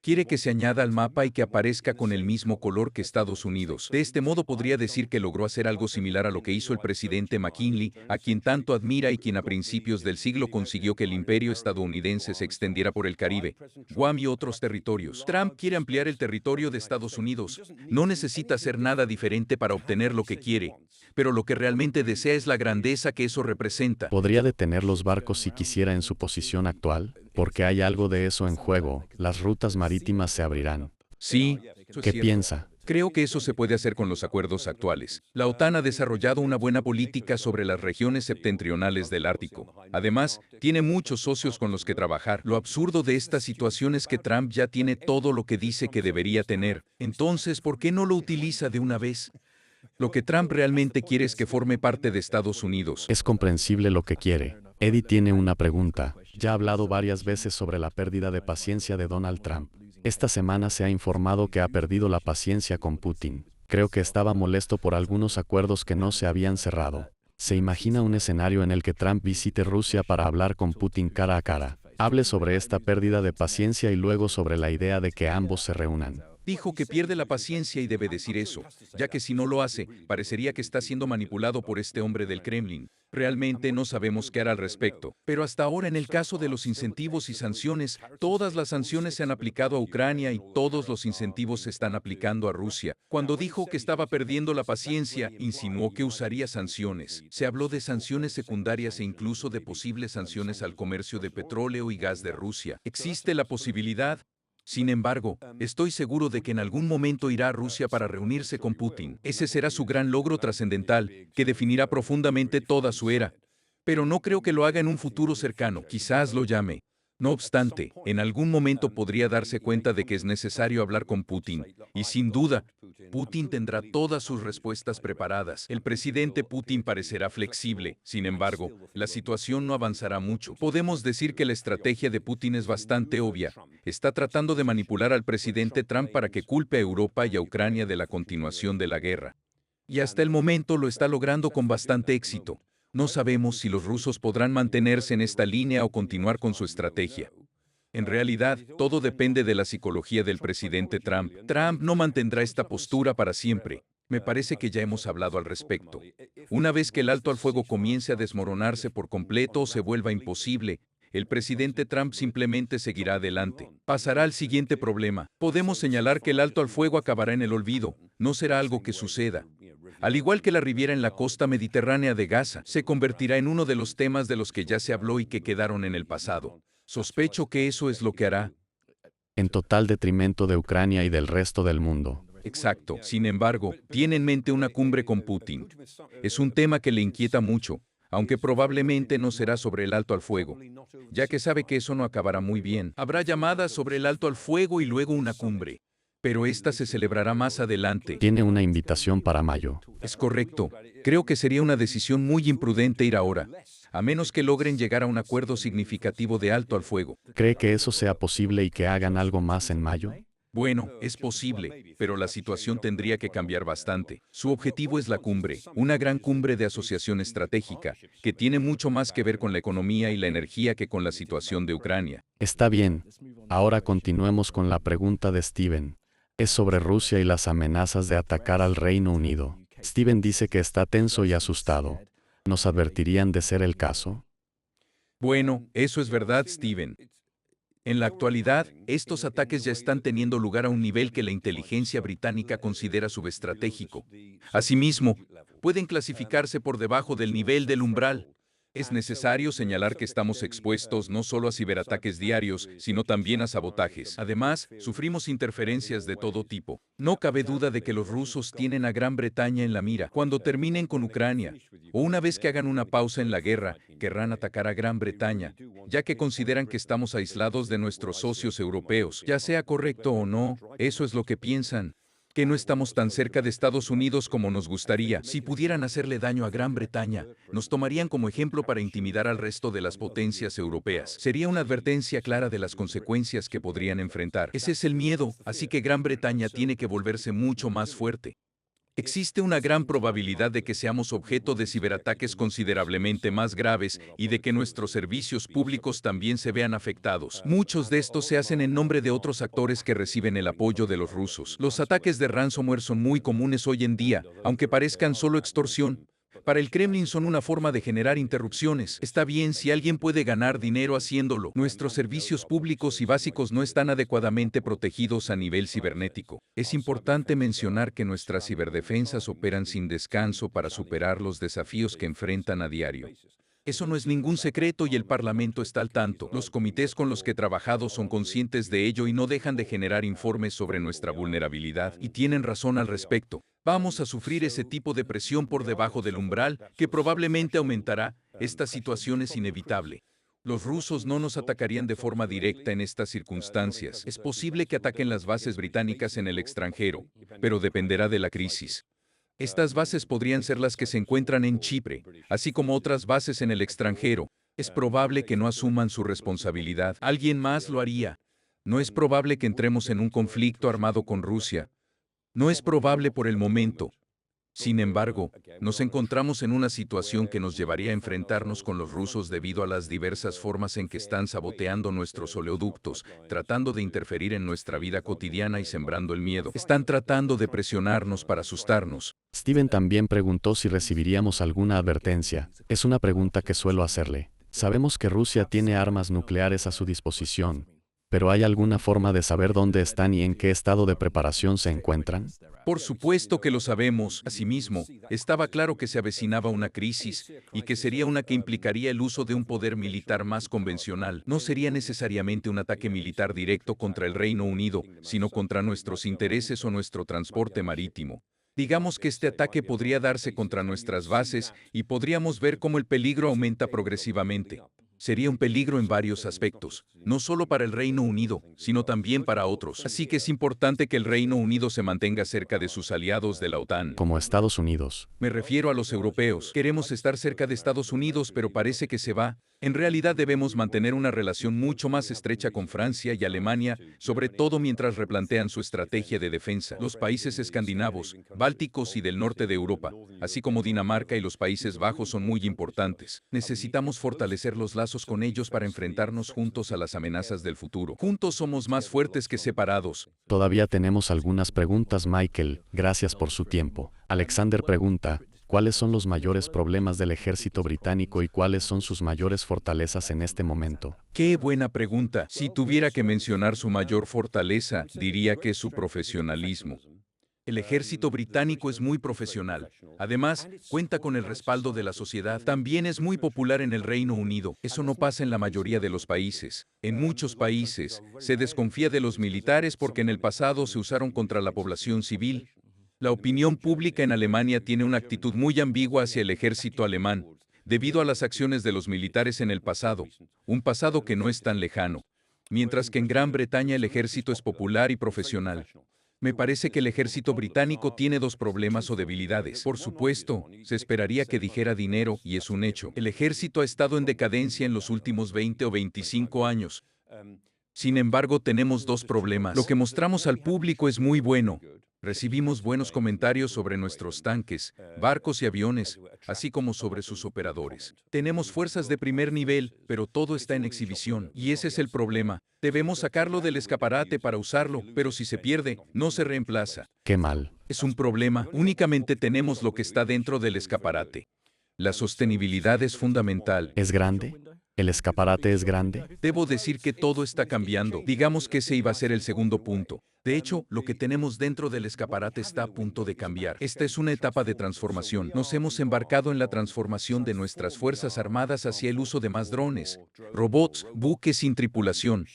Quiere que se añada al mapa y que aparezca con el mismo color que Estados Unidos. De este modo podría decir que logró hacer algo similar a lo que hizo el presidente McKinley, a quien tanto admira y quien a principios del siglo consiguió que el imperio estadounidense se extendiera por el Caribe, Guam y otros territorios. Trump quiere ampliar el territorio de Estados Unidos. No necesita hacer nada diferente para obtener lo que quiere, pero lo que realmente desea es la grandeza que eso representa. ¿Podría detener los barcos si quisiera en su posición actual? Porque hay algo de eso en juego, las rutas marítimas se abrirán. Sí, eso es ¿Qué cierto. piensa? Creo que eso se puede hacer con los acuerdos actuales. La OTAN ha desarrollado una buena política sobre las regiones septentrionales del Ártico. Además, tiene muchos socios con los que trabajar. Lo absurdo de esta situación es que Trump ya tiene todo lo que dice que debería tener. Entonces, ¿por qué no lo utiliza de una vez? Lo que Trump realmente quiere es que forme parte de Estados Unidos. Es comprensible lo que quiere. Eddie tiene una pregunta. Ya ha hablado varias veces sobre la pérdida de paciencia de Donald Trump. Esta semana se ha informado que ha perdido la paciencia con Putin. Creo que estaba molesto por algunos acuerdos que no se habían cerrado. ¿Se imagina un escenario en el que Trump visite Rusia para hablar con Putin cara a cara? Hable sobre esta pérdida de paciencia y luego sobre la idea de que ambos se reúnan. Dijo que pierde la paciencia y debe decir eso, ya que si no lo hace, parecería que está siendo manipulado por este hombre del Kremlin. Realmente no sabemos qué hará al respecto. Pero hasta ahora, en el caso de los incentivos y sanciones, todas las sanciones se han aplicado a Ucrania y todos los incentivos se están aplicando a Rusia. Cuando dijo que estaba perdiendo la paciencia, insinuó que usaría sanciones. Se habló de sanciones secundarias e incluso de posibles sanciones al comercio de petróleo y gas de Rusia. ¿Existe la posibilidad? Sin embargo, estoy seguro de que en algún momento irá a Rusia para reunirse con Putin. Ese será su gran logro trascendental, que definirá profundamente toda su era. Pero no creo que lo haga en un futuro cercano, quizás lo llame. No obstante, en algún momento podría darse cuenta de que es necesario hablar con Putin, y sin duda, Putin tendrá todas sus respuestas preparadas. El presidente Putin parecerá flexible, sin embargo, la situación no avanzará mucho. Podemos decir que la estrategia de Putin es bastante obvia. Está tratando de manipular al presidente Trump para que culpe a Europa y a Ucrania de la continuación de la guerra. Y hasta el momento lo está logrando con bastante éxito. No sabemos si los rusos podrán mantenerse en esta línea o continuar con su estrategia. En realidad, todo depende de la psicología del presidente Trump. Trump no mantendrá esta postura para siempre. Me parece que ya hemos hablado al respecto. Una vez que el alto al fuego comience a desmoronarse por completo o se vuelva imposible, el presidente Trump simplemente seguirá adelante. Pasará al siguiente problema. Podemos señalar que el alto al fuego acabará en el olvido. No será algo que suceda. Al igual que la Riviera en la costa mediterránea de Gaza, se convertirá en uno de los temas de los que ya se habló y que quedaron en el pasado. Sospecho que eso es lo que hará. En total detrimento de Ucrania y del resto del mundo. Exacto. Sin embargo, tiene en mente una cumbre con Putin. Es un tema que le inquieta mucho, aunque probablemente no será sobre el alto al fuego, ya que sabe que eso no acabará muy bien. Habrá llamadas sobre el alto al fuego y luego una cumbre. Pero esta se celebrará más adelante. Tiene una invitación para mayo. Es correcto. Creo que sería una decisión muy imprudente ir ahora, a menos que logren llegar a un acuerdo significativo de alto al fuego. ¿Cree que eso sea posible y que hagan algo más en mayo? Bueno, es posible, pero la situación tendría que cambiar bastante. Su objetivo es la cumbre, una gran cumbre de asociación estratégica, que tiene mucho más que ver con la economía y la energía que con la situación de Ucrania. Está bien. Ahora continuemos con la pregunta de Steven. Es sobre Rusia y las amenazas de atacar al Reino Unido. Steven dice que está tenso y asustado. ¿Nos advertirían de ser el caso? Bueno, eso es verdad, Steven. En la actualidad, estos ataques ya están teniendo lugar a un nivel que la inteligencia británica considera subestratégico. Asimismo, pueden clasificarse por debajo del nivel del umbral. Es necesario señalar que estamos expuestos no solo a ciberataques diarios, sino también a sabotajes. Además, sufrimos interferencias de todo tipo. No cabe duda de que los rusos tienen a Gran Bretaña en la mira. Cuando terminen con Ucrania, o una vez que hagan una pausa en la guerra, querrán atacar a Gran Bretaña, ya que consideran que estamos aislados de nuestros socios europeos. Ya sea correcto o no, eso es lo que piensan. Que no estamos tan cerca de Estados Unidos como nos gustaría. Si pudieran hacerle daño a Gran Bretaña, nos tomarían como ejemplo para intimidar al resto de las potencias europeas. Sería una advertencia clara de las consecuencias que podrían enfrentar. Ese es el miedo, así que Gran Bretaña tiene que volverse mucho más fuerte. Existe una gran probabilidad de que seamos objeto de ciberataques considerablemente más graves y de que nuestros servicios públicos también se vean afectados. Muchos de estos se hacen en nombre de otros actores que reciben el apoyo de los rusos. Los ataques de ransomware son muy comunes hoy en día, aunque parezcan solo extorsión. Para el Kremlin son una forma de generar interrupciones. Está bien si alguien puede ganar dinero haciéndolo. Nuestros servicios públicos y básicos no están adecuadamente protegidos a nivel cibernético. Es importante mencionar que nuestras ciberdefensas operan sin descanso para superar los desafíos que enfrentan a diario. Eso no es ningún secreto y el Parlamento está al tanto. Los comités con los que he trabajado son conscientes de ello y no dejan de generar informes sobre nuestra vulnerabilidad y tienen razón al respecto. Vamos a sufrir ese tipo de presión por debajo del umbral, que probablemente aumentará. Esta situación es inevitable. Los rusos no nos atacarían de forma directa en estas circunstancias. Es posible que ataquen las bases británicas en el extranjero, pero dependerá de la crisis. Estas bases podrían ser las que se encuentran en Chipre, así como otras bases en el extranjero. Es probable que no asuman su responsabilidad. Alguien más lo haría. No es probable que entremos en un conflicto armado con Rusia. No es probable por el momento. Sin embargo, nos encontramos en una situación que nos llevaría a enfrentarnos con los rusos debido a las diversas formas en que están saboteando nuestros oleoductos, tratando de interferir en nuestra vida cotidiana y sembrando el miedo. Están tratando de presionarnos para asustarnos. Steven también preguntó si recibiríamos alguna advertencia. Es una pregunta que suelo hacerle. Sabemos que Rusia tiene armas nucleares a su disposición, pero ¿hay alguna forma de saber dónde están y en qué estado de preparación se encuentran? Por supuesto que lo sabemos. Asimismo, estaba claro que se avecinaba una crisis y que sería una que implicaría el uso de un poder militar más convencional. No sería necesariamente un ataque militar directo contra el Reino Unido, sino contra nuestros intereses o nuestro transporte marítimo. Digamos que este ataque podría darse contra nuestras bases y podríamos ver cómo el peligro aumenta progresivamente. Sería un peligro en varios aspectos, no solo para el Reino Unido, sino también para otros. Así que es importante que el Reino Unido se mantenga cerca de sus aliados de la OTAN. Como Estados Unidos. Me refiero a los europeos. Queremos estar cerca de Estados Unidos, pero parece que se va. En realidad debemos mantener una relación mucho más estrecha con Francia y Alemania, sobre todo mientras replantean su estrategia de defensa. Los países escandinavos, bálticos y del norte de Europa, así como Dinamarca y los Países Bajos son muy importantes. Necesitamos fortalecer los lazos con ellos para enfrentarnos juntos a las amenazas del futuro. Juntos somos más fuertes que separados. Todavía tenemos algunas preguntas, Michael. Gracias por su tiempo. Alexander pregunta, ¿cuáles son los mayores problemas del ejército británico y cuáles son sus mayores fortalezas en este momento? ¡Qué buena pregunta! Si tuviera que mencionar su mayor fortaleza, diría que es su profesionalismo. El ejército británico es muy profesional. Además, cuenta con el respaldo de la sociedad. También es muy popular en el Reino Unido. Eso no pasa en la mayoría de los países. En muchos países, se desconfía de los militares porque en el pasado se usaron contra la población civil. La opinión pública en Alemania tiene una actitud muy ambigua hacia el ejército alemán, debido a las acciones de los militares en el pasado, un pasado que no es tan lejano. Mientras que en Gran Bretaña el ejército es popular y profesional. Me parece que el ejército británico tiene dos problemas o debilidades. Por supuesto, se esperaría que dijera dinero, y es un hecho. El ejército ha estado en decadencia en los últimos 20 o 25 años. Sin embargo, tenemos dos problemas. Lo que mostramos al público es muy bueno. Recibimos buenos comentarios sobre nuestros tanques, barcos y aviones, así como sobre sus operadores. Tenemos fuerzas de primer nivel, pero todo está en exhibición, y ese es el problema. Debemos sacarlo del escaparate para usarlo, pero si se pierde, no se reemplaza. ¡Qué mal! Es un problema. Únicamente tenemos lo que está dentro del escaparate. La sostenibilidad es fundamental. ¿Es grande? ¿El escaparate es grande? Debo decir que todo está cambiando. Digamos que ese iba a ser el segundo punto. De hecho, lo que tenemos dentro del escaparate está a punto de cambiar. Esta es una etapa de transformación. Nos hemos embarcado en la transformación de nuestras Fuerzas Armadas hacia el uso de más drones, robots, buques sin tripulación,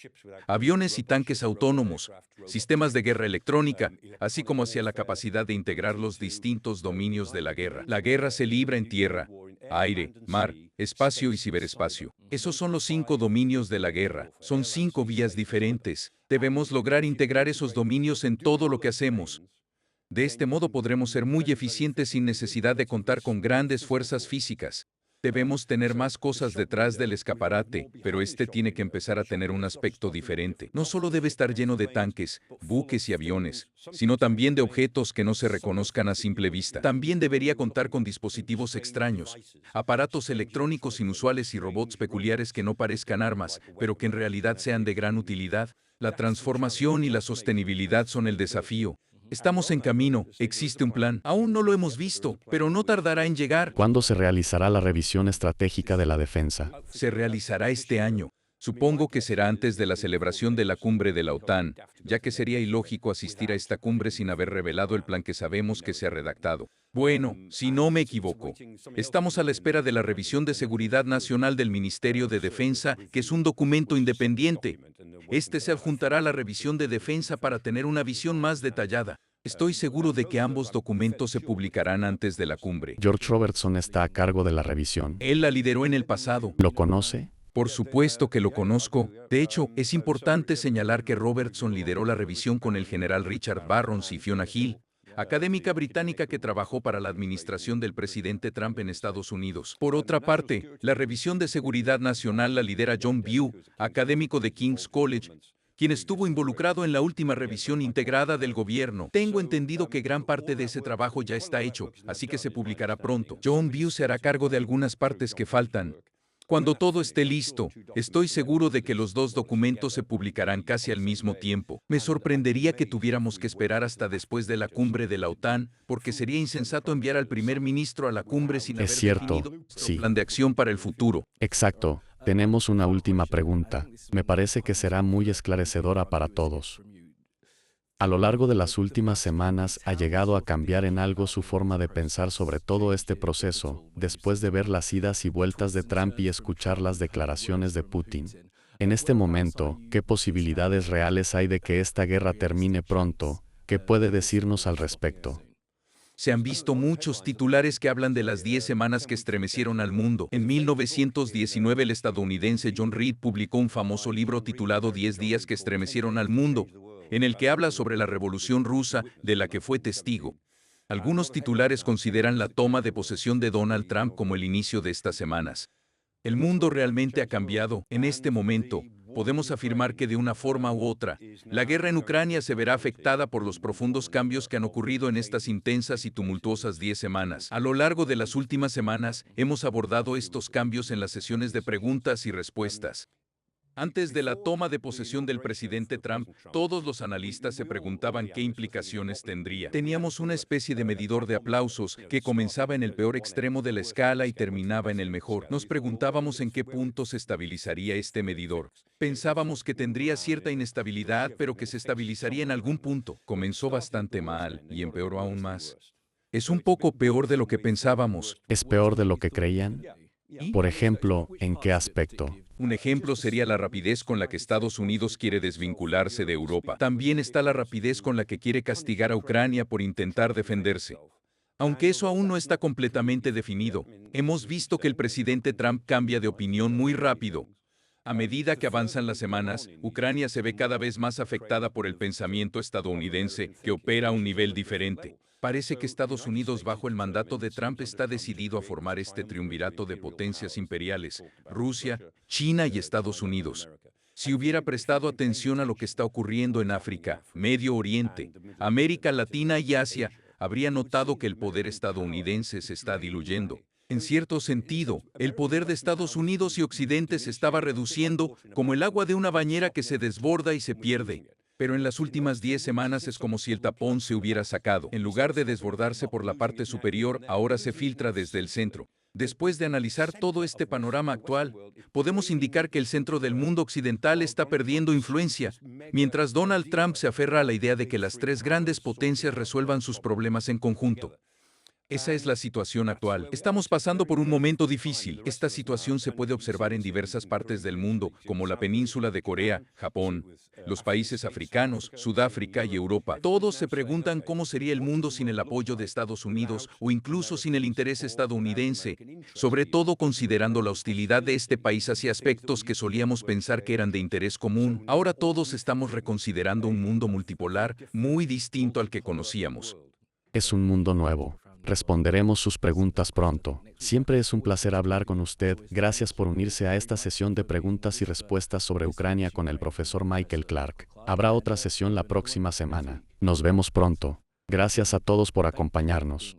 aviones y tanques autónomos, sistemas de guerra electrónica, así como hacia la capacidad de integrar los distintos dominios de la guerra. La guerra se libra en tierra, aire, mar, espacio y ciberespacio. Esos son los 5 dominios de la guerra. Son 5 vías diferentes. Debemos lograr integrar esos dominios en todo lo que hacemos. De este modo podremos ser muy eficientes sin necesidad de contar con grandes fuerzas físicas. Debemos tener más cosas detrás del escaparate, pero este tiene que empezar a tener un aspecto diferente. No solo debe estar lleno de tanques, buques y aviones, sino también de objetos que no se reconozcan a simple vista. También debería contar con dispositivos extraños, aparatos electrónicos inusuales y robots peculiares que no parezcan armas, pero que en realidad sean de gran utilidad. La transformación y la sostenibilidad son el desafío. Estamos en camino, existe un plan. Aún no lo hemos visto, pero no tardará en llegar. ¿Cuándo se realizará la revisión estratégica de la defensa? Se realizará este año. Supongo que será antes de la celebración de la cumbre de la OTAN, ya que sería ilógico asistir a esta cumbre sin haber revelado el plan que sabemos que se ha redactado. Bueno, si no me equivoco, estamos a la espera de la revisión de seguridad nacional del Ministerio de Defensa, que es un documento independiente. Este se adjuntará a la revisión de defensa para tener una visión más detallada. Estoy seguro de que ambos documentos se publicarán antes de la cumbre. George Robertson está a cargo de la revisión. Él la lideró en el pasado. ¿Lo conoce? Por supuesto que lo conozco. De hecho, es importante señalar que Robertson lideró la revisión con el general Richard Barrons y Fiona Hill, académica británica que trabajó para la administración del presidente Trump en Estados Unidos. Por otra parte, la revisión de seguridad nacional la lidera John Bew, académico de King's College, quien estuvo involucrado en la última revisión integrada del gobierno. Tengo entendido que gran parte de ese trabajo ya está hecho, así que se publicará pronto. John Bew se hará cargo de algunas partes que faltan. Cuando todo esté listo, estoy seguro de que los dos documentos se publicarán casi al mismo tiempo. Me sorprendería que tuviéramos que esperar hasta después de la cumbre de la OTAN, porque sería insensato enviar al primer ministro a la cumbre sin haber Es cierto, definido nuestro sí. plan de acción para el futuro. Exacto. Tenemos una última pregunta. Me parece que será muy esclarecedora para todos. A lo largo de las últimas semanas ha llegado a cambiar en algo su forma de pensar sobre todo este proceso, después de ver las idas y vueltas de Trump y escuchar las declaraciones de Putin. En este momento, ¿qué posibilidades reales hay de que esta guerra termine pronto? ¿Qué puede decirnos al respecto? Se han visto muchos titulares que hablan de las 10 semanas que estremecieron al mundo. En 1919 el estadounidense John Reed publicó un famoso libro titulado 10 días que estremecieron al mundo, en el que habla sobre la Revolución Rusa de la que fue testigo. Algunos titulares consideran la toma de posesión de Donald Trump como el inicio de estas semanas. El mundo realmente ha cambiado. En este momento, podemos afirmar que de una forma u otra, la guerra en Ucrania se verá afectada por los profundos cambios que han ocurrido en estas intensas y tumultuosas 10 semanas. A lo largo de las últimas semanas, hemos abordado estos cambios en las sesiones de preguntas y respuestas. Antes de la toma de posesión del presidente Trump, todos los analistas se preguntaban qué implicaciones tendría. Teníamos una especie de medidor de aplausos que comenzaba en el peor extremo de la escala y terminaba en el mejor. Nos preguntábamos en qué punto se estabilizaría este medidor. Pensábamos que tendría cierta inestabilidad, pero que se estabilizaría en algún punto. Comenzó bastante mal y empeoró aún más. Es un poco peor de lo que pensábamos. ¿Es peor de lo que creían? Por ejemplo, ¿en qué aspecto? Un ejemplo sería la rapidez con la que Estados Unidos quiere desvincularse de Europa. También está la rapidez con la que quiere castigar a Ucrania por intentar defenderse. Aunque eso aún no está completamente definido, hemos visto que el presidente Trump cambia de opinión muy rápido. A medida que avanzan las semanas, Ucrania se ve cada vez más afectada por el pensamiento estadounidense, que opera a un nivel diferente. Parece que Estados Unidos bajo el mandato de Trump está decidido a formar este triunvirato de potencias imperiales, Rusia, China y Estados Unidos. Si hubiera prestado atención a lo que está ocurriendo en África, Medio Oriente, América Latina y Asia, habría notado que el poder estadounidense se está diluyendo. En cierto sentido, el poder de Estados Unidos y Occidente se estaba reduciendo como el agua de una bañera que se desborda y se pierde. Pero en las últimas 10 semanas es como si el tapón se hubiera sacado. En lugar de desbordarse por la parte superior, ahora se filtra desde el centro. Después de analizar todo este panorama actual, podemos indicar que el centro del mundo occidental está perdiendo influencia, mientras Donald Trump se aferra a la idea de que las tres grandes potencias resuelvan sus problemas en conjunto. Esa es la situación actual. Estamos pasando por un momento difícil. Esta situación se puede observar en diversas partes del mundo, como la península de Corea, Japón, los países africanos, Sudáfrica y Europa. Todos se preguntan cómo sería el mundo sin el apoyo de Estados Unidos o incluso sin el interés estadounidense, sobre todo considerando la hostilidad de este país hacia aspectos que solíamos pensar que eran de interés común. Ahora todos estamos reconsiderando un mundo multipolar muy distinto al que conocíamos. Es un mundo nuevo. Responderemos sus preguntas pronto. Siempre es un placer hablar con usted. Gracias por unirse a esta sesión de preguntas y respuestas sobre Ucrania con el profesor Michael Clark. Habrá otra sesión la próxima semana. Nos vemos pronto. Gracias a todos por acompañarnos.